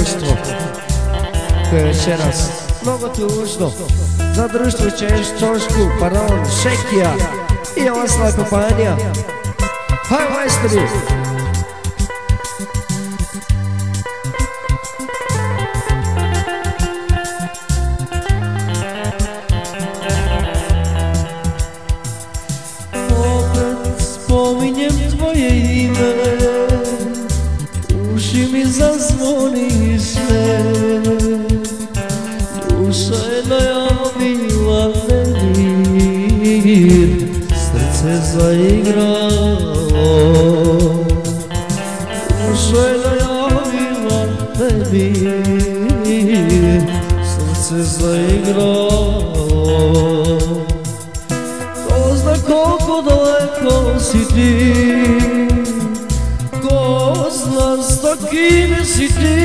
društvo koje je večeras mnogo tužno. Za društvo Čošku, pardon, Šekija i ostala kompanija. Hajde majstori! Spominjem tvoje ime, uši mi zazvoni sve, duša je najavila nemir, srce zaigralo. Duša je najavila nemir, srce zaigralo. Ko zna koliko daleko si ti, ko zna sa kime si ti,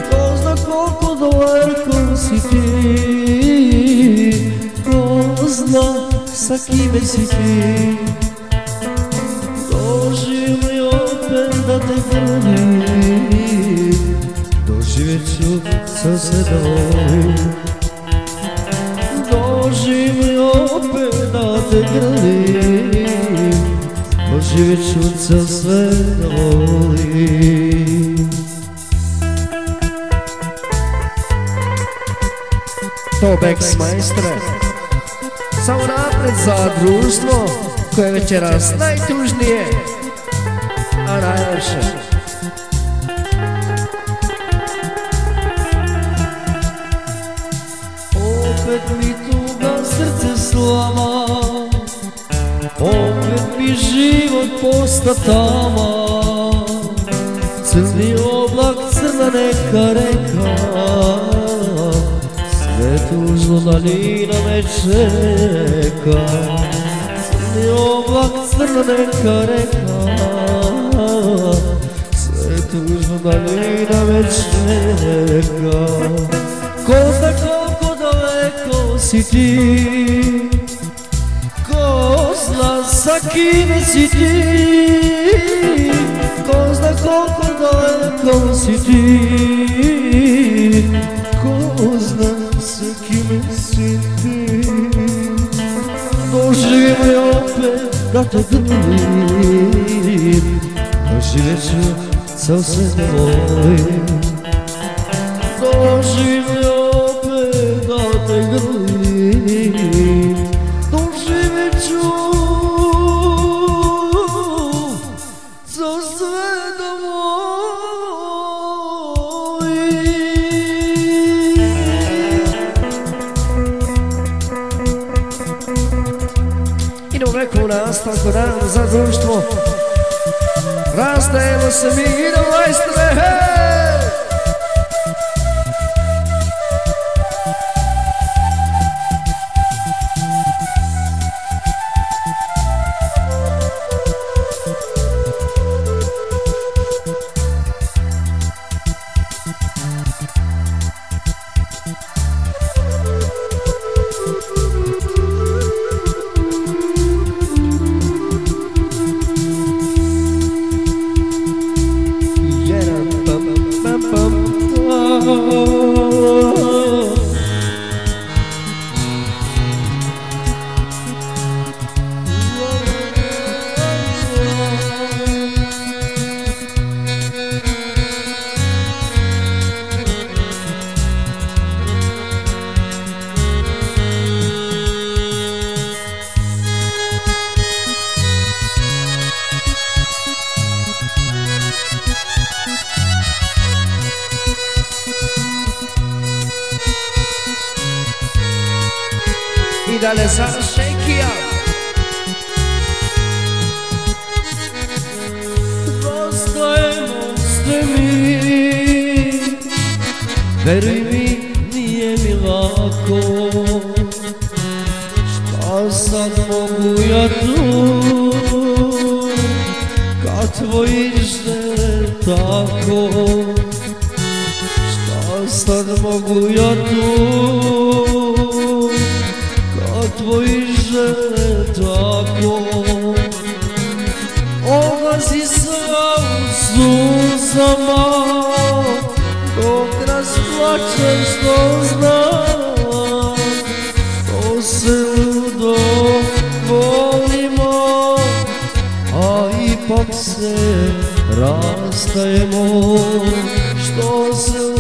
ko zna koliko daleko si ti, ko zna sa kime si ti. Doživim opet da te grlim, doživjet ću sa sebom. Doživim opet da te grlim, doživjet ću ca sve da volim. To Beks majstre, samo napred za društvo koje je večeras najtužnije, a najlepše. Opet mi tuga srce slama, opet mi život posta tama. Crni oblak, crna neka reka, sve tužno daljina me čeka. Crni oblak, crna neka reka, sve tužno daljina me čeka. Ko zna koliko daleko si ti, ko zna sa kime si ti, ko zna koliko daleko si ti, ko zna sa kime si ti. Doživim opet da te grlim, doživjet ću ca sve da volim. Doživim opet da te grlim, doživjet ću ca sve da volim. Idemo veku u nastavku dana za društvo. Rastajemo se mi, idemo majstre, hej! I dalje za Šekija. Rastajemo se mi, veruj mi, nije mi lako. Šta sad mogu ja tu, kad tvoji žele tako. Šta sad mogu ja tu, tvoji žele tako. Odlazi sva u suzama, često znam što se ludo volimo, a ipak se rastajemo, što se